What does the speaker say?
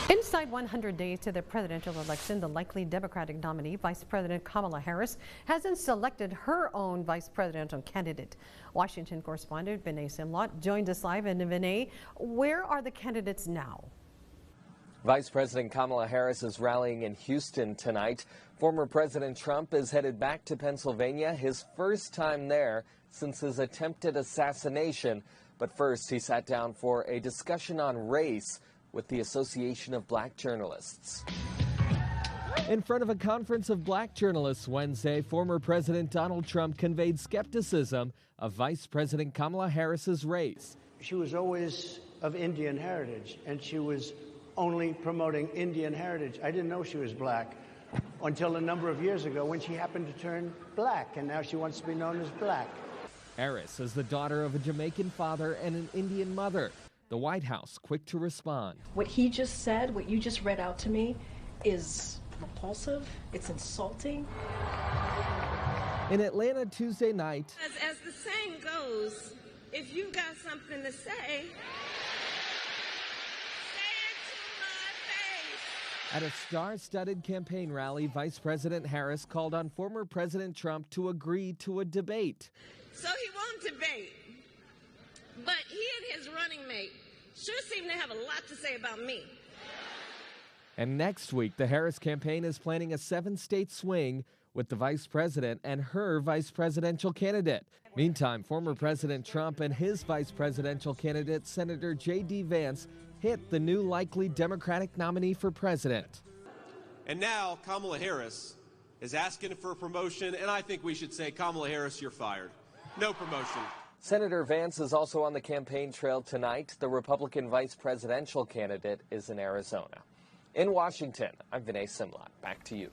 Inside 100 days to the presidential election, the likely Democratic nominee, Vice President Kamala Harris, hasn't selected her own vice presidential candidate. Washington correspondent Vinay Simlot joined us live. And Vinay, where are the candidates now? Vice President Kamala Harris is rallying in Houston tonight. Former President Trump is headed back to Pennsylvania, his first time there since his attempted assassination. But first, he sat down for a discussion on race with the Association of Black Journalists. In front of a conference of black journalists Wednesday, former President Donald Trump conveyed skepticism of Vice President Kamala Harris's race. She was always of Indian heritage, and she was only promoting Indian heritage. I didn't know she was black until a number of years ago when she happened to turn black, and now she wants to be known as black. Harris is the daughter of a Jamaican father and an Indian mother. The White House quick to respond. What he just said, what you just read out to me, is repulsive. It's insulting. In Atlanta Tuesday night, As the saying goes, if you've got something to say it to my face. at a star-studded campaign rally, Vice President Harris called on former President Trump to agree to a debate. So he won't debate. But he and his running mate sure seem to have a lot to say about me. And next week, the Harris campaign is planning a 7-state swing with the vice president and her vice presidential candidate. Meantime, former President Trump and his vice presidential candidate, Senator J.D. Vance, hit the new likely Democratic nominee for president. And now Kamala Harris is asking for a promotion, and I think we should say, Kamala Harris, you're fired. No promotion. Senator Vance is also on the campaign trail tonight. The Republican vice presidential candidate is in Arizona. In Washington, I'm Vinay Simlot. Back to you.